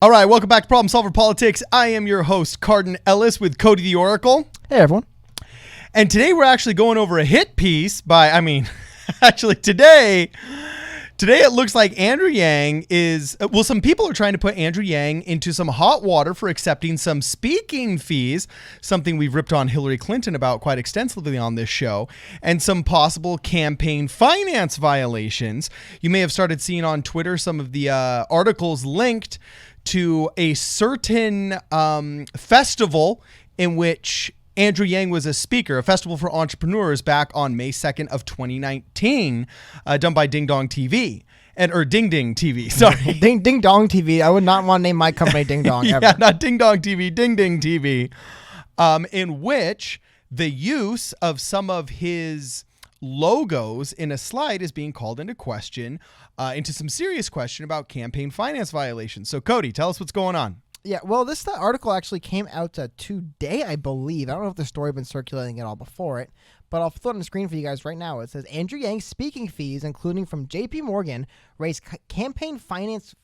All right, welcome back to Problem Solver Politics. I am your host, Cardin Ellis, with Cody the Oracle. Hey, everyone. And today we're actually going over a hit piece by, actually today it looks like Andrew Yang is, some people are trying to put Andrew Yang into some hot water for accepting some speaking fees, something we've ripped on Hillary Clinton about quite extensively on this show, and some possible campaign finance violations. You may have started seeing on Twitter some of the articles linked to a certain festival in which Andrew Yang was a speaker, a festival for entrepreneurs back on May 2nd of 2019, done by Ding Dong TV. Or Ding Ding TV, sorry. Ding Dong TV. I would not want to name my company Ding Dong ever. Yeah, not Ding Dong TV, Ding Ding TV, in which the use of some of his logos in a slide is being called into question, into some serious question about campaign finance violations. So, Cody, tell us what's going on. Yeah, well, this article actually came out today, I believe. I don't know if the story had been circulating at all before it, but I'll throw it on the screen for you guys right now. It says, Andrew Yang speaking fees, including from JP Morgan, raise campaigns finance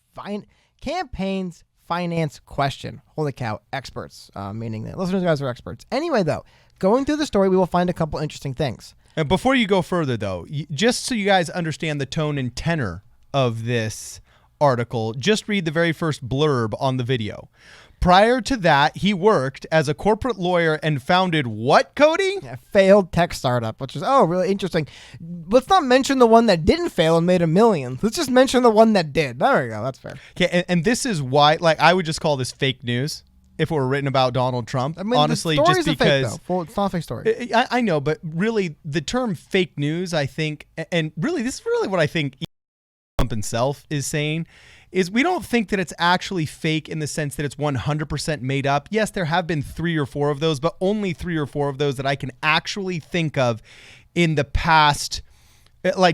question. Holy cow, experts, meaning that listeners guys are experts. Anyway, though, going through the story, we will find a couple interesting things. And before you go further, though, just so you guys understand the tone and tenor of this article, just read the very first blurb on the video. Prior to that, he worked as a corporate lawyer and founded what, Cody? A failed tech startup, which is, really interesting. Let's not mention the one that didn't fail and made $1 million. Let's just mention the one that did. There we go. That's fair. Okay, and this is why, I would just call this fake news if it were written about Donald Trump. Honestly, just because it's not a fake story. I know, but really the term fake news, I think, and really this is really what I think Trump himself is saying, is we don't think that it's actually fake in the sense that it's 100% made up. Yes, there have been 3 or 4 of those, but only 3 or 4 of those that I can actually think of in the past,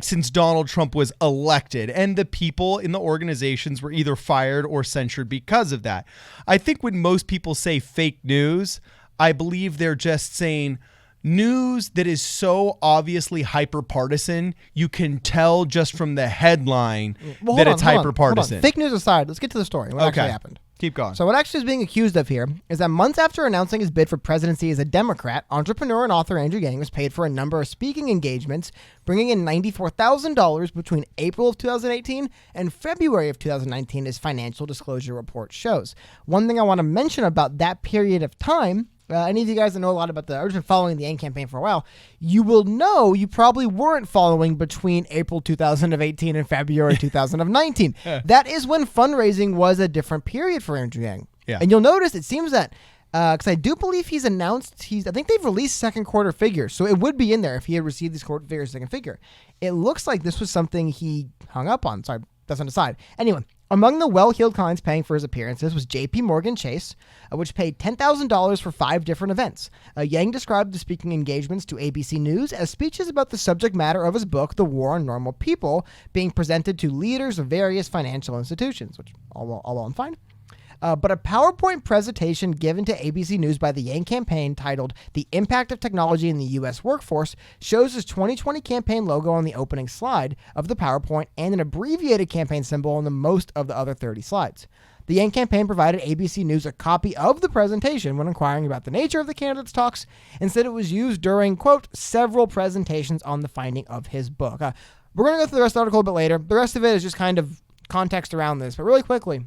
since Donald Trump was elected, and the people in the organizations were either fired or censured because of that. I think when most people say fake news, I believe they're just saying news that is so obviously hyper-partisan, you can tell just from the headline that it's hyper-partisan. Fake news aside, let's get to the story. What actually happened? Keep going. So what actually is being accused of here is that months after announcing his bid for presidency as a Democrat, entrepreneur and author Andrew Yang was paid for a number of speaking engagements, bringing in $94,000 between April of 2018 and February of 2019, his financial disclosure report shows. One thing I want to mention about that period of time, any of you guys that know a lot about I've been following the Yang campaign for a while, you will know you probably weren't following between April 2018 and February 2019. That is when fundraising was a different period for Andrew Yang. Yeah. And you'll notice it seems that, because I do believe he's announced, I think they've released second quarter figures, so it would be in there if he had received these quarter figures, second figure. It looks like this was something he hung up on. Sorry, that's on the side. Anyway, among the well-heeled clients paying for his appearances was JP Morgan Chase, which paid $10,000 for 5 different events. Yang described the speaking engagements to ABC News as speeches about the subject matter of his book, The War on Normal People, being presented to leaders of various financial institutions, which all well and fine. But a PowerPoint presentation given to ABC News by the Yang campaign titled The Impact of Technology in the U.S. Workforce shows his 2020 campaign logo on the opening slide of the PowerPoint and an abbreviated campaign symbol on the most of the other 30 slides. The Yang campaign provided ABC News a copy of the presentation when inquiring about the nature of the candidates' talks and said it was used during, quote, several presentations on the finding of his book. We're going to go through the rest of the article a bit later. The rest of it is just kind of context around this, but really quickly,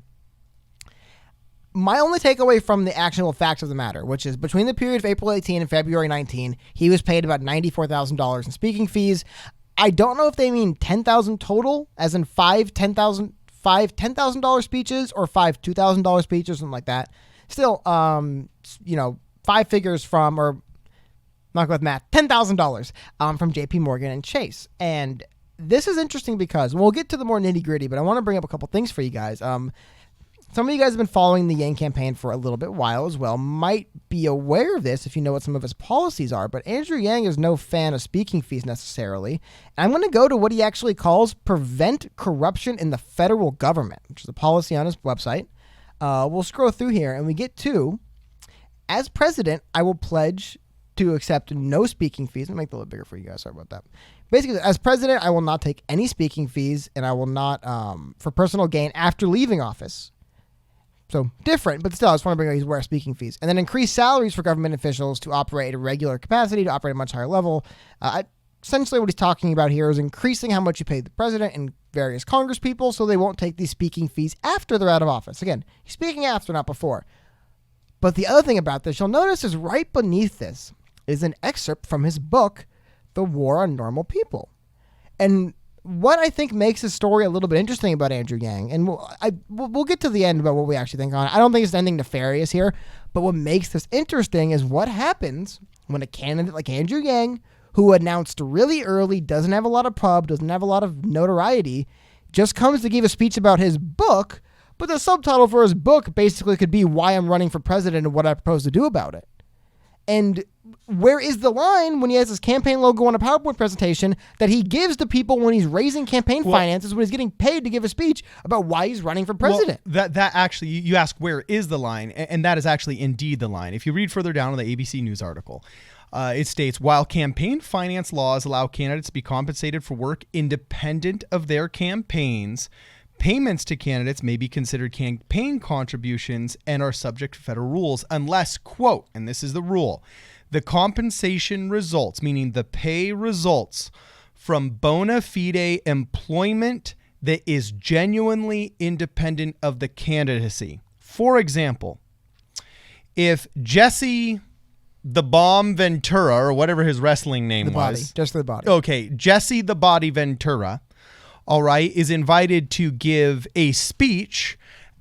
my only takeaway from the actual facts of the matter, which is between the period of April 18 and February 19, he was paid about $94,000 in speaking fees. I don't know if they mean $10,000 total, as in five $10,000 speeches or 5 $2,000 speeches, something like that. Still, 5 figures from, or not good with math, $10,000 from JP Morgan and Chase. And this is interesting because we'll get to the more nitty gritty, but I want to bring up a couple things for you guys. Some of you guys have been following the Yang campaign for a little bit while as well, might be aware of this if you know what some of his policies are, but Andrew Yang is no fan of speaking fees necessarily. And I'm going to go to what he actually calls prevent corruption in the federal government, which is a policy on his website. We'll scroll through here and we get to, as president, I will pledge to accept no speaking fees. I'll make that a little bigger for you guys. Sorry about that. Basically, as president, I will not take any speaking fees and I will not, for personal gain after leaving office. So different, but still, I just want to bring up these aware speaking fees. And then increase salaries for government officials to operate at a regular capacity, to operate at a much higher level. Essentially what he's talking about here is increasing how much you pay the president and various Congress people so they won't take these speaking fees after they're out of office. Again, he's speaking after, not before. But the other thing about this, you'll notice, is right beneath this is an excerpt from his book, The War on Normal People. And what I think makes his story a little bit interesting about Andrew Yang, and we'll get to the end about what we actually think on it. I don't think it's anything nefarious here, but what makes this interesting is what happens when a candidate like Andrew Yang, who announced really early, doesn't have a lot of pub, doesn't have a lot of notoriety, just comes to give a speech about his book, but the subtitle for his book basically could be Why I'm Running for President and What I Propose to Do About It. And where is the line when he has his campaign logo on a PowerPoint presentation that he gives to people when he's raising campaign finances, when he's getting paid to give a speech about why he's running for president? Well, that actually, you ask where is the line, and that is actually indeed the line. If you read further down in the ABC News article, it states, while campaign finance laws allow candidates to be compensated for work independent of their campaigns, payments to candidates may be considered campaign contributions and are subject to federal rules unless, quote, and this is the rule, the compensation results, meaning the pay results, from bona fide employment that is genuinely independent of the candidacy. For example, if Jesse the Bomb Ventura, or whatever his wrestling name was. Just the body. Okay, Jesse the Body Ventura, all right, is invited to give a speech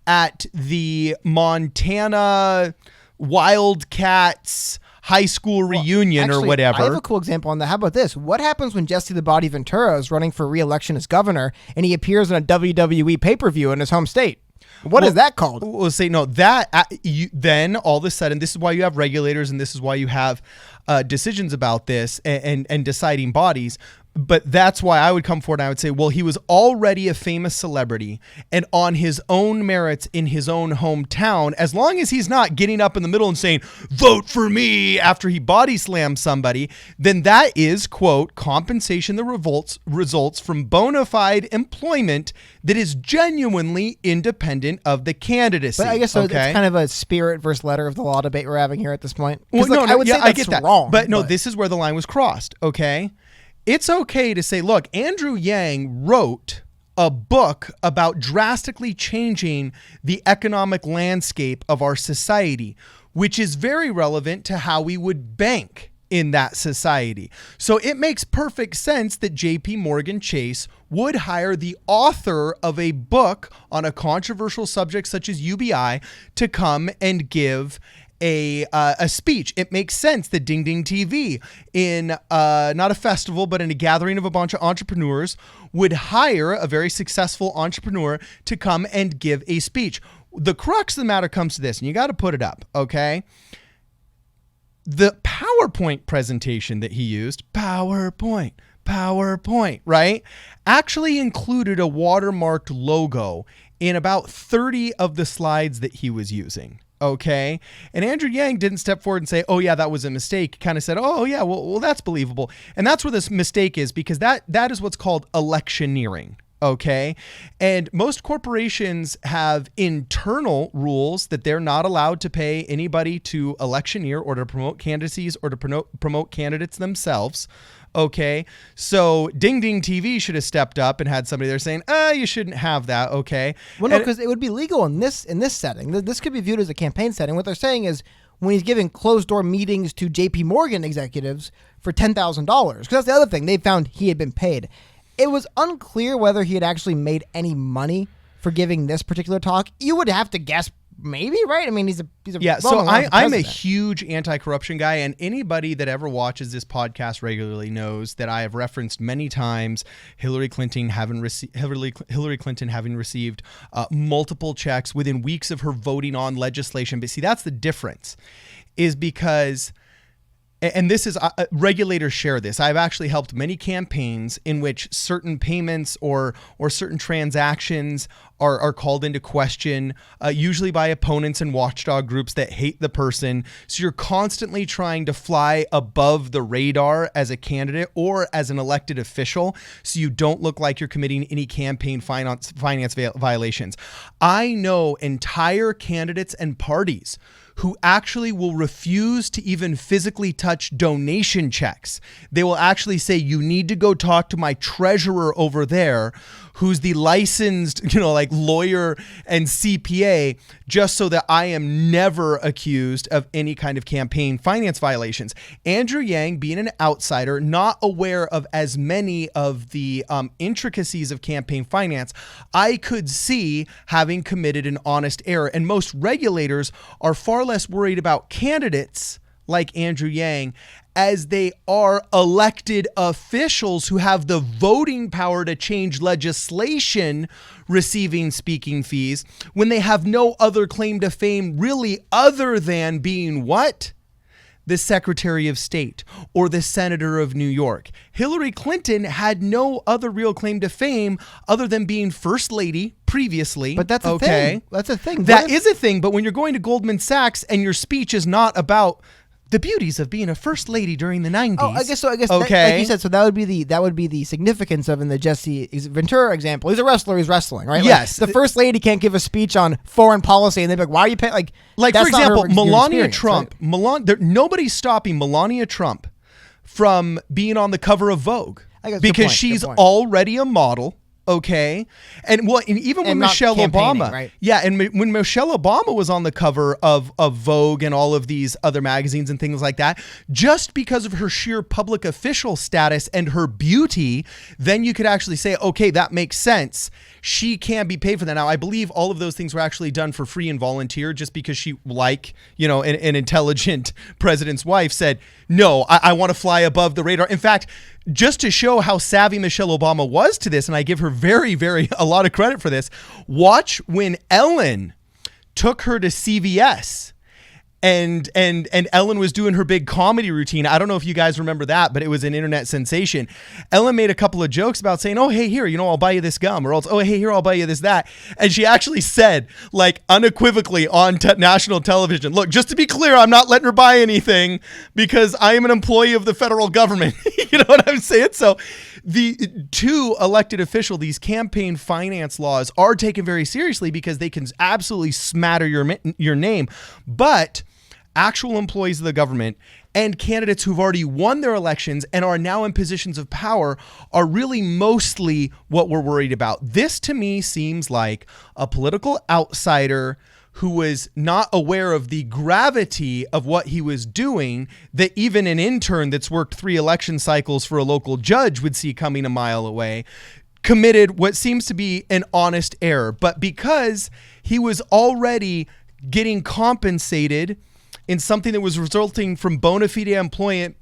at the Montana Wildcats high school reunion or whatever. I have a cool example on that. How about this? What happens when Jesse the Body Ventura is running for re-election as governor and he appears in a WWE pay-per-view in his home state? What is that called? We'll say no. Then all of a sudden, this is why you have regulators, and this is why you have decisions about this and deciding bodies. But that's why I would come forward and I would say, well, he was already a famous celebrity, and on his own merits in his own hometown, as long as he's not getting up in the middle and saying, vote for me after he body slams somebody, then that is, quote, compensation that results from bona fide employment that is genuinely independent of the candidacy. But I guess so. Okay? It's kind of a spirit versus letter of the law debate we're having here at this point. Well, I would say that's I get that. wrong. But no, this is where the line was crossed, okay? It's okay to say, look, Andrew Yang wrote a book about drastically changing the economic landscape of our society, which is very relevant to how we would bank in that society. So it makes perfect sense that JP Morgan Chase would hire the author of a book on a controversial subject such as UBI to come and give a speech. It makes sense that Ding Ding TV, in not a festival, but in a gathering of a bunch of entrepreneurs, would hire a very successful entrepreneur to come and give a speech. The crux of the matter comes to this, and you got to put it up, okay? The PowerPoint presentation that he used, PowerPoint, right, actually included a watermarked logo in about 30 of the slides that he was using. Okay. And Andrew Yang didn't step forward and say, oh yeah, that was a mistake. He kind of said, oh yeah, well, that's believable. And that's where this mistake is, because that is what's called electioneering. Okay. And most corporations have internal rules that they're not allowed to pay anybody to electioneer or to promote candidacies or to promote candidates themselves. Okay. So Ding Ding TV should have stepped up and had somebody there saying, you shouldn't have that. Okay. Well, no, because it would be legal in this setting. This could be viewed as a campaign setting. What they're saying is when he's giving closed door meetings to JP Morgan executives for $10,000, because that's the other thing. They found he had been paid. It was unclear whether he had actually made any money for giving this particular talk. You would have to guess, maybe, right? I mean, he's a yeah. So I'm a huge anti-corruption guy, and anybody that ever watches this podcast regularly knows that I have referenced many times Hillary Clinton having received multiple checks within weeks of her voting on legislation. But see, that's the difference, is because. And this is, regulators share this. I've actually helped many campaigns in which certain payments or certain transactions are called into question, usually by opponents and watchdog groups that hate the person. So you're constantly trying to fly above the radar as a candidate or as an elected official, so you don't look like you're committing any campaign finance violations. I know entire candidates and parties who actually will refuse to even physically touch donation checks. They will actually say, you need to go talk to my treasurer over there, who's the licensed, like lawyer and CPA, just so that I am never accused of any kind of campaign finance violations. Andrew Yang, being an outsider, not aware of as many of the intricacies of campaign finance, I could see having committed an honest error. And most regulators are far less worried about candidates like Andrew Yang as they are elected officials who have the voting power to change legislation receiving speaking fees, when they have no other claim to fame really other than being what? The Secretary of State or the Senator of New York. Hillary Clinton had no other real claim to fame other than being First Lady previously. But that's a thing. That's a thing. That is a thing. But when you're going to Goldman Sachs and your speech is not about the beauties of being a first lady during the 90s. Oh, I guess okay. Like you said, so that would be the significance of in the Jesse Ventura example. He's a wrestler. He's wrestling, right? Yes. Like, the first lady can't give a speech on foreign policy, and they'd be like, "Why are you paying?" Like for example, Melania Trump. Right? Nobody's stopping Melania Trump from being on the cover of Vogue because she's already a model. Okay. And even when Michelle Obama, right? Yeah. And when Michelle Obama was on the cover of Vogue and all of these other magazines and things like that, just because of her sheer public official status and her beauty, then you could actually say, okay, that makes sense. She can be paid for that. Now, I believe all of those things were actually done for free and volunteer, just because she, an intelligent president's wife said, no, I want to fly above the radar. In fact, just to show how savvy Michelle Obama was to this, and I give her very, very a lot of credit for this, watch when Ellen took her to CVS and Ellen was doing her big comedy routine. I don't know if you guys remember that, but it was an internet sensation. Ellen made a couple of jokes about saying, oh, hey, here, I'll buy you this gum, or else, oh, hey, here, I'll buy you this, that. And she actually said, like, unequivocally on national television, look, just to be clear, I'm not letting her buy anything because I am an employee of the federal government. You know what I'm saying? So the two elected officials, these campaign finance laws are taken very seriously because they can absolutely smatter your name. But actual employees of the government and candidates who've already won their elections and are now in positions of power are really mostly what we're worried about. This to me seems like a political outsider who was not aware of the gravity of what he was doing, that even an intern that's worked 3 election cycles for a local judge would see coming a mile away, committed what seems to be an honest error. But because he was already getting compensated in something that was resulting from bona fide employment,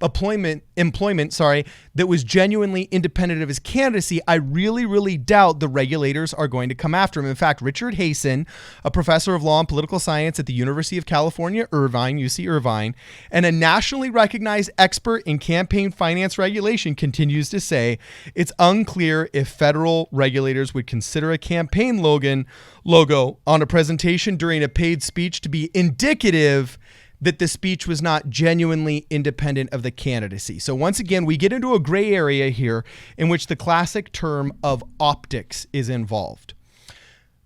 that was genuinely independent of his candidacy, I really, really doubt the regulators are going to come after him. In fact, Richard Hasen, a professor of law and political science at the University of California, Irvine, UC Irvine, and a nationally recognized expert in campaign finance regulation, continues to say it's unclear if federal regulators would consider a campaign logo on a presentation during a paid speech to be indicative that the speech was not genuinely independent of the candidacy. So once again, we get into a gray area here in which the classic term of optics is involved.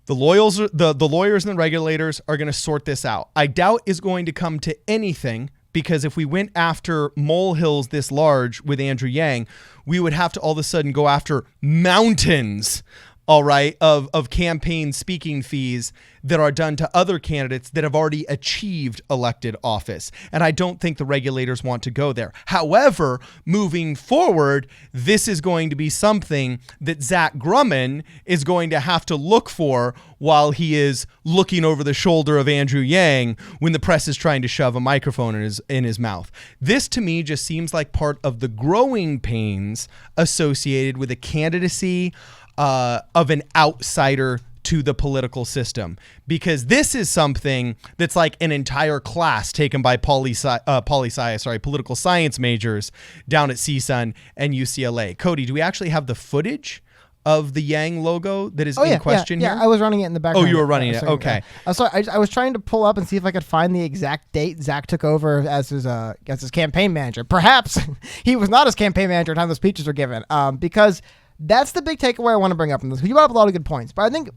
The lawyers and the regulators are going to sort this out. I doubt it's going to come to anything, because if we went after molehills this large with Andrew Yang, we would have to all of a sudden go after mountains, all right, of campaign speaking fees that are done to other candidates that have already achieved elected office. And I don't think the regulators want to go there. However, moving forward, this is going to be something that Zach Grumman is going to have to look for while he is looking over the shoulder of Andrew Yang when the press is trying to shove a microphone in his mouth. This to me just seems like part of the growing pains associated with a candidacy of an outsider to the political system, because this is something that's like an entire class taken by political science majors down at CSUN and UCLA. Cody, do we actually have the footage of the Yang logo that is Oh, in question yeah, here? I was running it in the background. you were running it. Okay. So I was trying to pull up and see if I could find the exact date Zach took over as his campaign manager. Perhaps he was not his campaign manager at the time those speeches were given. Because that's the big takeaway I want to bring up from this. You brought up a lot of good points, but I think,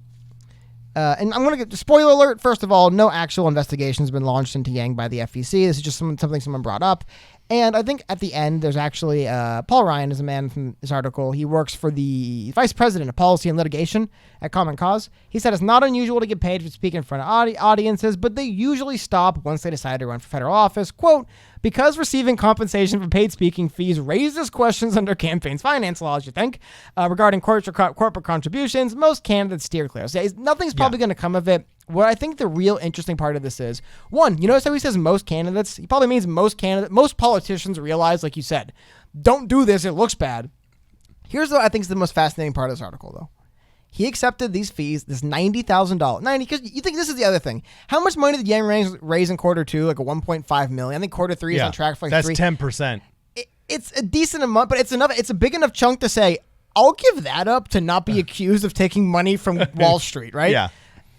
and I'm going to get spoiler alert. First of all, no actual investigation has been launched into Yang by the FEC. This is just something someone brought up. And I think at the end, there's actually Paul Ryan is a man from this article. He works for the vice president of policy and litigation at Common Cause. He said it's not unusual to get paid for speaking in front of audiences, but they usually stop once they decide to run for federal office. Quote, because receiving compensation for paid speaking fees raises questions under campaigns finance laws, you think, regarding corporate contributions, most candidates steer clear. So nothing's probably going to come of it. What I think the real interesting part of this is, one, you notice how he says most candidates? He probably means most politicians realize, like you said, don't do this, it looks bad. Here's what I think is the most fascinating part of this article, though. He accepted these fees, this $90,000. Because you think this is the other thing. How much money did Yang raise in quarter two? Like a $1.5 million. I think quarter three is on track for like that's 3. 10%. It's a decent amount, but it's enough. It's a big enough chunk to say, I'll give that up to not be accused of taking money from Wall Street, right? Yeah.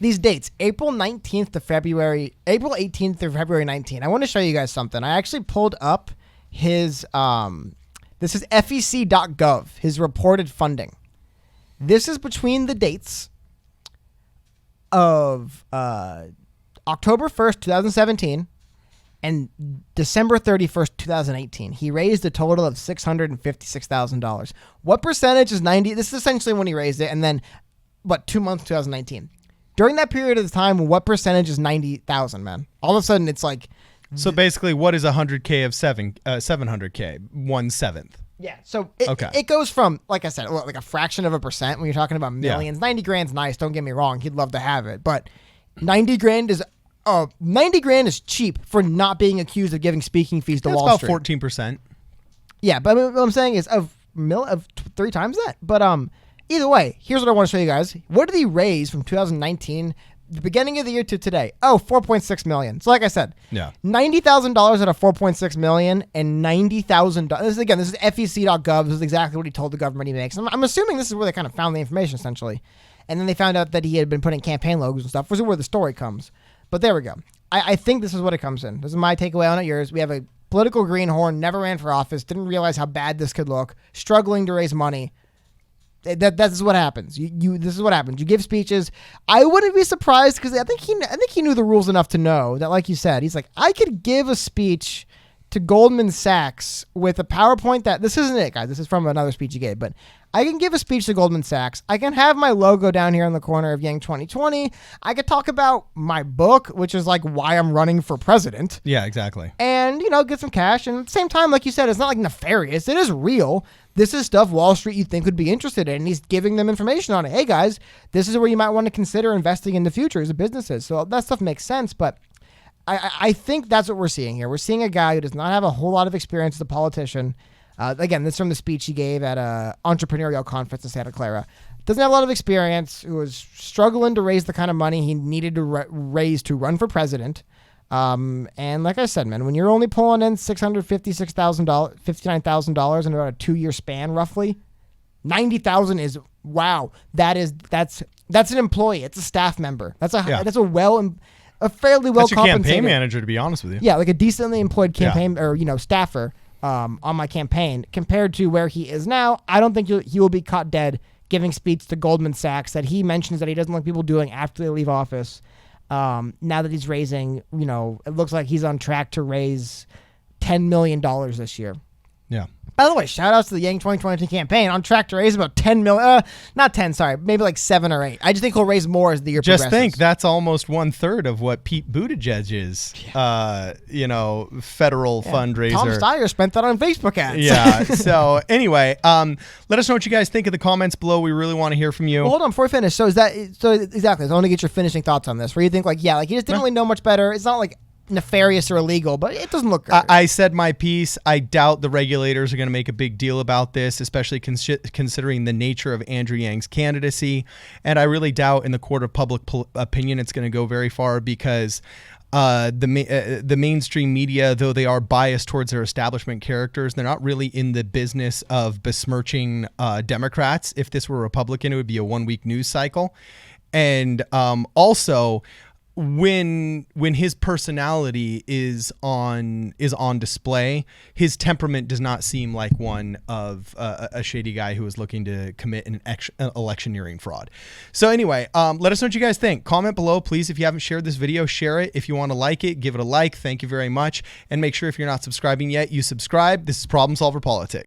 These dates, April 18th to February 19th. I want to show you guys something. I actually pulled up his, this is FEC.gov, his reported funding. This is between the dates of October 1st, 2017 and December 31st, 2018. He raised a total of $656,000. What percentage is 90? This is essentially when he raised it, and then, 2 months, 2019. During that period of time, what percentage is 90,000, man? All of a sudden, it's like... So basically, what is 100K of 700K? 1/7. Yeah, so it goes from, like I said, like a fraction of a percent when you're talking about millions. Yeah. 90 grand's nice, don't get me wrong. He'd love to have it. But 90 grand is cheap for not being accused of giving speaking fees to Wall Street. That's about 14%. Yeah, but what I'm saying is of 3 times that. But either way, here's what I want to show you guys. What did he raise from 2019, the beginning of the year, to today? $4.6 million. So like I said, $90,000 out of $4.6 million and $90,000. This is FEC.gov. This is exactly what he told the government he makes. I'm assuming this is where they kind of found the information, essentially. And then they found out that he had been putting campaign logos and stuff, which is where the story comes. But there we go. I think this is what it comes in. This is my takeaway on it, yours. We have a political greenhorn, never ran for office, didn't realize how bad this could look, struggling to raise money. That's what happens. This is what happens. You give speeches. I wouldn't be surprised because I think he knew the rules enough to know that, like you said, he's like, I could give a speech to Goldman Sachs with a PowerPoint that this isn't it, guys. This is from another speech he gave, but I can give a speech to Goldman Sachs. I can have my logo down here in the corner of Yang 2020. I could talk about my book, which is like why I'm running for president. Yeah, exactly. And, get some cash. And at the same time, like you said, it's not like nefarious. It is real. This is stuff Wall Street you'd think would be interested in. And he's giving them information on it. Hey, guys, this is where you might want to consider investing in the future as a businesses. So that stuff makes sense. But I think that's what we're seeing here. We're seeing a guy who does not have a whole lot of experience as a politician. Again, this is from the speech he gave at an entrepreneurial conference in Santa Clara. Doesn't have a lot of experience, who was struggling to raise the kind of money he needed to raise to run for president. And like I said, man, when you're only pulling in $59,000 in about a 2-year span, roughly, 90,000 is wow. That's an employee. It's a staff member. That's a fairly well That's your compensated campaign manager, to be honest with you. Yeah, like a decently employed campaign or staffer on my campaign. Compared to where he is now, I don't think he will be caught dead giving speech to Goldman Sachs that he mentions that he doesn't like people doing after they leave office. Now that he's raising, it looks like he's on track to raise $10 million this year. Yeah. By the way, shout outs to the Yang 2022 campaign, on track to raise about 10 million, not 10, sorry, maybe like 7 or 8. I just think he'll raise more as the year progresses. Just think, that's almost 1/3 of what Pete Buttigieg's, federal fundraiser. Tom Steyer spent that on Facebook ads. Yeah. So anyway, let us know what you guys think in the comments below. We really want to hear from you. Well, hold on before we finish. So exactly. I want to get your finishing thoughts on this. Where you think he just didn't really know much better. It's not like nefarious or illegal, but it doesn't look good. I said my piece. I doubt the regulators are going to make a big deal about this, especially considering the nature of Andrew Yang's candidacy. And I really doubt in the court of public opinion it's going to go very far, because the mainstream media, though they are biased towards their establishment characters, they're not really in the business of besmirching Democrats. If this were a Republican, it would be a 1-week news cycle. And also, when his personality is on display, his temperament does not seem like one of a shady guy who is looking to commit an electioneering fraud. So anyway, let us know what you guys think. Comment below, please. If you haven't shared this video, share it. If you want to like it, give it a like. Thank you very much. And make sure if you're not subscribing yet, you subscribe. This is Problem Solver Politics.